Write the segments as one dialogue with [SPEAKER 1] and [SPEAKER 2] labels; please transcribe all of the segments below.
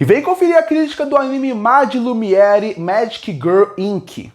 [SPEAKER 1] E vem conferir a crítica do anime Mad Lumiere Magic Girl Inc.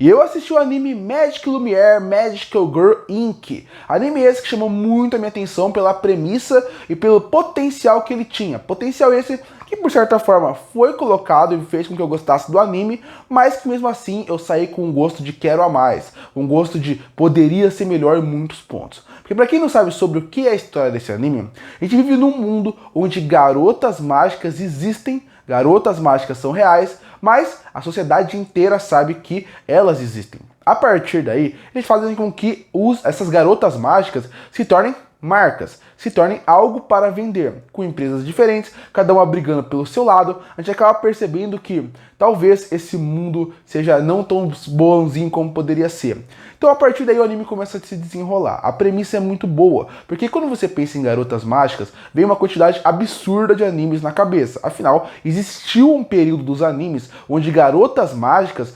[SPEAKER 1] E eu assisti o anime Magic Lumiere Magical Girl Inc. Anime esse que chamou muito a minha atenção pela premissa e pelo potencial que ele tinha. Potencial esse que, por certa forma, foi colocado e fez com que eu gostasse do anime, mas que mesmo assim eu saí com um gosto de quero a mais. Um gosto de poderia ser melhor em muitos pontos. Porque pra quem não sabe sobre o que é a história desse anime, a gente vive num mundo onde garotas mágicas existem, garotas mágicas são reais, mas a sociedade inteira sabe que elas existem. A partir daí, eles fazem com que essas garotas mágicas se tornem marcas, se tornem algo para vender, com empresas diferentes, cada uma brigando pelo seu lado. A gente acaba percebendo que talvez esse mundo seja não tão bonzinho como poderia ser. Então a partir daí o anime começa a se desenrolar. A premissa é muito boa, porque quando você pensa em garotas mágicas, vem uma quantidade absurda de animes na cabeça. Afinal, existiu um período dos animes onde garotas mágicas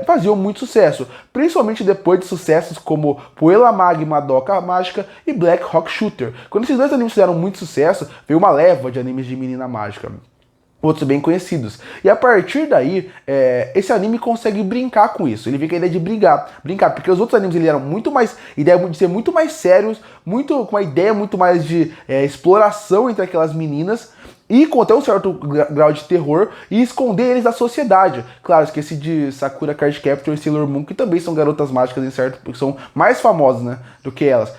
[SPEAKER 1] faziam muito sucesso, principalmente depois de sucessos como Puella Magi Madoka Mágica e Black Rock Shooter. Quando esses dois animes fizeram muito sucesso, veio uma leva de animes de menina mágica, outros bem conhecidos. E a partir daí, esse anime consegue brincar com isso. Ele vem com a ideia de brincar, porque os outros animes eles eram muito mais, ideia de ser muito mais sérios, com uma ideia muito mais de exploração entre aquelas meninas, e com até um certo grau de terror, e esconder eles da sociedade. Claro, esqueci de Sakura Card Captor e Sailor Moon, que também são garotas mágicas, em certo, porque são mais famosas, né, do que elas.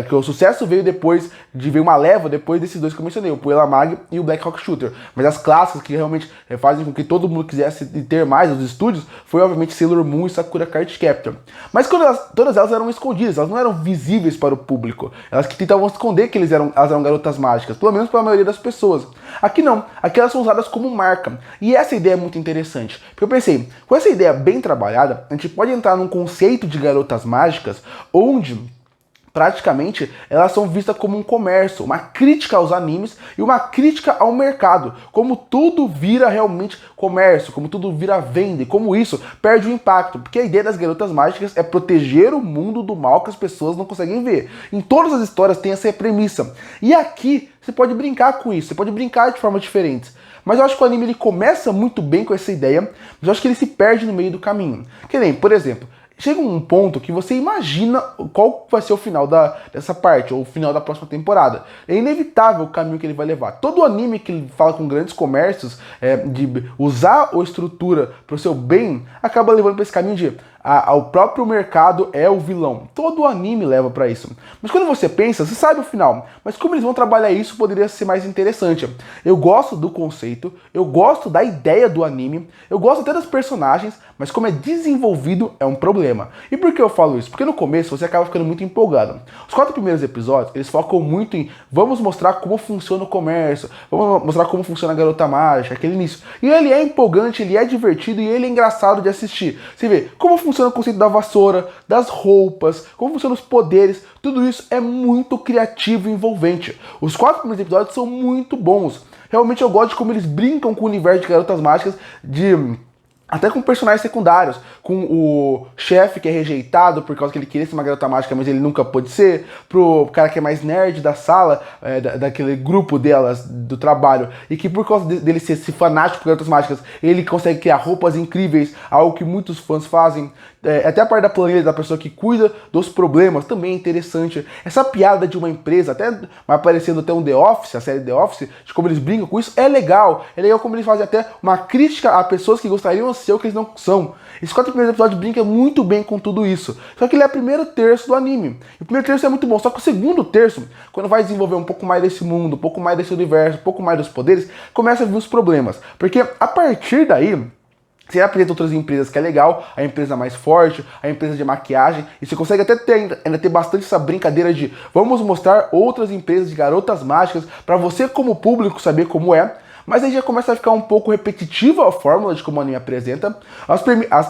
[SPEAKER 1] Que o sucesso veio depois, veio uma leva depois desses dois que eu mencionei, o Puella Magi e o Black Rock Shooter. Mas as clássicas que realmente fazem com que todo mundo quisesse ter mais os estúdios, foi obviamente Sailor Moon e Sakura Card Captor. Mas todas elas eram escondidas, elas não eram visíveis para o público. Elas que tentavam esconder que elas eram garotas mágicas, pelo menos para a maioria das pessoas. Aqui não, aqui elas são usadas como marca. E essa ideia é muito interessante, porque eu pensei, com essa ideia bem trabalhada, a gente pode entrar num conceito de garotas mágicas, onde praticamente elas são vistas como um comércio, uma crítica aos animes e uma crítica ao mercado, como tudo vira realmente comércio, como tudo vira venda, e como isso perde o impacto, porque a ideia das garotas mágicas é proteger o mundo do mal que as pessoas não conseguem ver. Em todas as histórias tem essa premissa, e aqui você pode brincar com isso, você pode brincar de formas diferentes. Mas eu acho que o anime ele começa muito bem com essa ideia, mas eu acho que ele se perde no meio do caminho. Que nem, por exemplo, chega um ponto que você imagina qual vai ser o final dessa parte, ou o final da próxima temporada. É inevitável o caminho que ele vai levar. Todo anime que ele fala com grandes comércios, de usar a estrutura para o seu bem, acaba levando para esse caminho de o próprio mercado é o vilão. Todo anime leva para isso. Mas quando você pensa, você sabe o final. Mas como eles vão trabalhar isso, poderia ser mais interessante. Eu gosto do conceito, eu gosto da ideia do anime, eu gosto até dos personagens, mas como é desenvolvido é um problema. E por que eu falo isso? Porque no começo você acaba ficando muito empolgado. Os 4 primeiros episódios, eles focam muito em vamos mostrar como funciona o comércio, vamos mostrar como funciona a garota mágica, aquele início. E ele é empolgante, ele é divertido e ele é engraçado de assistir. Você vê como funciona o conceito da vassoura, das roupas, como funcionam os poderes, tudo isso é muito criativo e envolvente. Os 4 primeiros episódios são muito bons. Realmente eu gosto de como eles brincam com o universo de garotas mágicas, até com personagens secundários, com o chefe que é rejeitado por causa que ele queria ser uma garota mágica, mas ele nunca pôde ser, pro cara que é mais nerd da sala, daquele grupo delas, do trabalho, e que por causa dele ser esse fanático por garotas mágicas, ele consegue criar roupas incríveis, algo que muitos fãs fazem. Até a parte da planilha da pessoa que cuida dos problemas também é interessante. Essa piada de uma empresa, até vai aparecendo até um The Office, a série The Office, de como eles brincam com isso, é legal. É legal como eles fazem até uma crítica a pessoas que gostariam de ser o que eles não são. Esses 4 primeiros episódios brincam muito bem com tudo isso. Só que ele é o primeiro terço do anime. E o primeiro terço é muito bom, só que o segundo terço, quando vai desenvolver um pouco mais desse mundo, um pouco mais desse universo, um pouco mais dos poderes, começa a vir os problemas. Porque a partir daí, você apresenta outras empresas que é legal, a empresa mais forte, a empresa de maquiagem, e você consegue até ainda ter bastante essa brincadeira de vamos mostrar outras empresas de garotas mágicas para você como público saber como é. Mas aí já começa a ficar um pouco repetitiva a fórmula de como o anime apresenta. As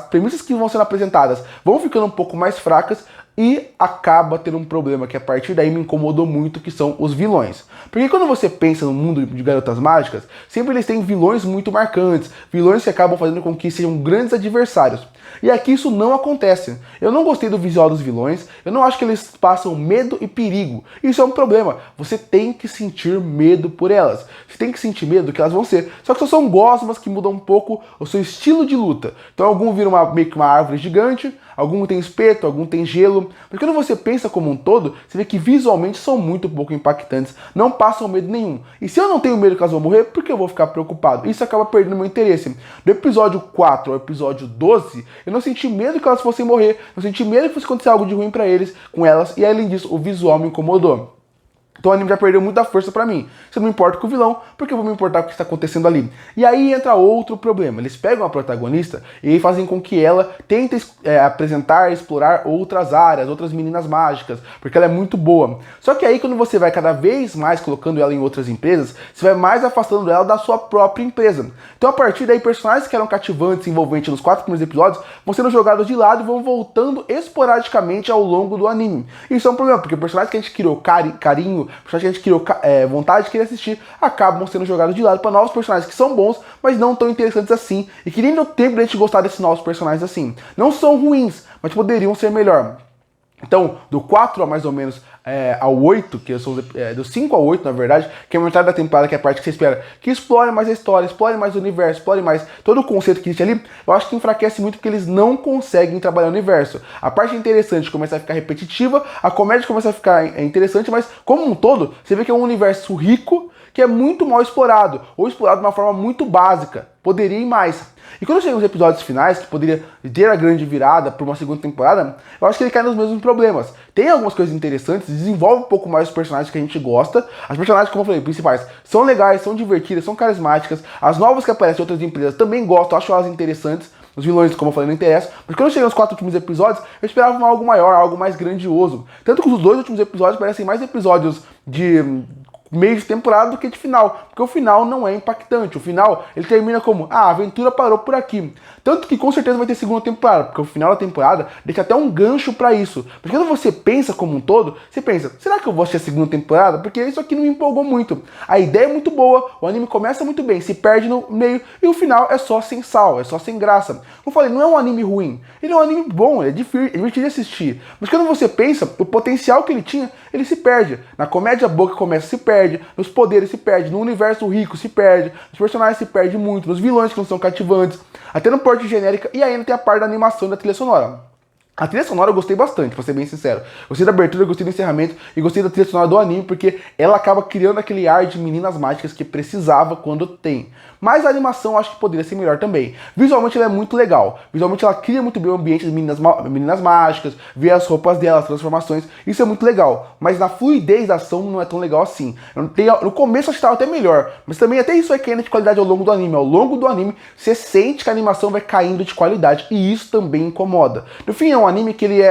[SPEAKER 1] premissas que vão sendo apresentadas vão ficando um pouco mais fracas. E acaba tendo um problema que a partir daí me incomodou muito, que são os vilões. Porque quando você pensa no mundo de Garotas Mágicas, sempre eles têm vilões muito marcantes, vilões que acabam fazendo com que sejam grandes adversários. E aqui isso não acontece. Eu não gostei do visual dos vilões, eu não acho que eles passam medo e perigo. Isso é um problema. Você tem que sentir medo por elas. Você tem que sentir medo do que elas vão ser. Só que só são gosmas que mudam um pouco o seu estilo de luta. Então algum vira meio que uma árvore gigante, algum tem espeto, algum tem gelo. Mas quando você pensa como um todo, você vê que visualmente são muito pouco impactantes, não passam medo nenhum. E se eu não tenho medo que elas vão morrer, por que eu vou ficar preocupado? Isso acaba perdendo meu interesse. Do episódio 4 ao episódio 12, eu não senti medo que elas fossem morrer, não senti medo que fosse acontecer algo de ruim pra eles, com elas, e além disso, o visual me incomodou. Então o anime já perdeu muita força pra mim. Se eu não me importo com o vilão, porque eu vou me importar com o que está acontecendo ali? E aí entra outro problema. Eles pegam a protagonista e fazem com que ela tente apresentar, explorar outras áreas, outras meninas mágicas, porque ela é muito boa. Só que aí quando você vai cada vez mais colocando ela em outras empresas, você vai mais afastando ela da sua própria empresa. Então a partir daí, personagens que eram cativantes e envolventes nos 4 primeiros episódios vão sendo jogados de lado e vão voltando esporadicamente ao longo do anime. Isso é um problema, porque personagens que a gente criou carinho, personagens que a gente criou vontade de querer assistir, acabam sendo jogados de lado para novos personagens que são bons, mas não tão interessantes assim, e que nem deu tempo de a gente gostar desses novos personagens assim. Não são ruins, mas poderiam ser melhor. Então, do 4 a mais ou menos ao 8, que são do 5 ao 8, na verdade, que é a metade da temporada, que é a parte que você espera, que explore mais a história, explore mais o universo, explore mais todo o conceito que existe ali, eu acho que enfraquece muito porque eles não conseguem trabalhar o universo. A parte interessante começa a ficar repetitiva, a comédia começa a ficar interessante, mas como um todo, você vê que é um universo rico, que é muito mal explorado, ou explorado de uma forma muito básica. Poderia ir mais. E quando chega nos episódios finais, que poderia ter a grande virada para uma segunda temporada, eu acho que ele cai nos mesmos problemas. Tem algumas coisas interessantes, desenvolve um pouco mais os personagens que a gente gosta. As personagens, como eu falei, principais, são legais, são divertidas, são carismáticas. As novas que aparecem em outras empresas também gosto, acho elas interessantes. Os vilões, como eu falei, não interessam. Mas quando chega nos 4 últimos episódios, eu esperava algo maior, algo mais grandioso. Tanto que os 2 últimos episódios parecem mais episódios de meio de temporada do que de final, porque o final não é impactante. O final, ele termina como, a aventura parou por aqui. Tanto que com certeza vai ter segunda temporada, porque o final da temporada deixa até um gancho pra isso. Porque quando você pensa como um todo, você pensa, será que eu vou assistir a segunda temporada? Porque isso aqui não me empolgou muito. A ideia é muito boa, o anime começa muito bem, se perde no meio, e o final é só sem sal, é só sem graça. Como eu falei, não é um anime ruim, ele é um anime bom, ele é divertido de assistir. Mas quando você pensa, o potencial que ele tinha, ele se perde. Na comédia boa que começa, se perde, nos poderes se perde, no universo rico se perde, nos personagens se perde muito, nos vilões que não são cativantes, até no porte genérica, e ainda tem a parte da animação e da trilha sonora. A trilha sonora eu gostei bastante, pra ser bem sincero. Gostei da abertura, gostei do encerramento e gostei da trilha sonora do anime, porque ela acaba criando aquele ar de meninas mágicas que precisava quando tem. Mas a animação eu acho que poderia ser melhor também. Visualmente ela é muito legal. Visualmente ela cria muito bem o ambiente das meninas mágicas, vê as roupas delas, as transformações. Isso é muito legal. Mas na fluidez da ação não é tão legal assim. No começo eu acho que estava até melhor. Mas também até isso vai caindo de qualidade ao longo do anime. Ao longo do anime você sente que a animação vai caindo de qualidade. E isso também incomoda. No fim é um anime que ele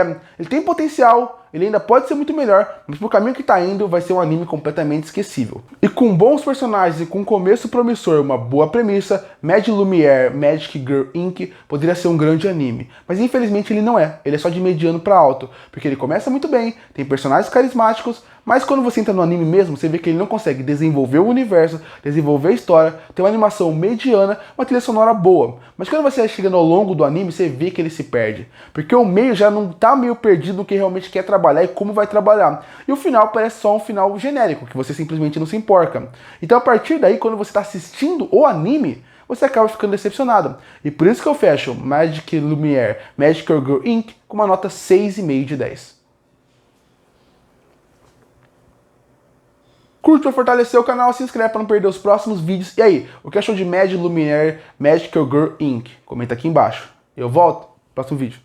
[SPEAKER 1] tem potencial. Ele ainda pode ser muito melhor, mas pro caminho que tá indo vai ser um anime completamente esquecível. E com bons personagens e com um começo promissor, uma boa premissa, Mad Lumiere Magic Girl Inc. poderia ser um grande anime. Mas infelizmente ele não é, ele é só de mediano pra alto, porque ele começa muito bem, tem personagens carismáticos, mas quando você entra no anime mesmo, você vê que ele não consegue desenvolver o universo, desenvolver a história, tem uma animação mediana, uma trilha sonora boa. Mas quando você vai chegando ao longo do anime, você vê que ele se perde. Porque o meio já não tá meio perdido no que realmente quer trabalhar e como vai trabalhar. E o final parece só um final genérico, que você simplesmente não se importa. Então a partir daí, quando você está assistindo o anime, você acaba ficando decepcionado. E por isso que eu fecho Magic Lumiere Magic Girl Inc. com uma nota 6,5 de 10. Curte para fortalecer o canal, se inscreve para não perder os próximos vídeos. E aí, o que achou de Mad Lumiere Magical Girl Inc? Comenta aqui embaixo. Eu volto no próximo vídeo.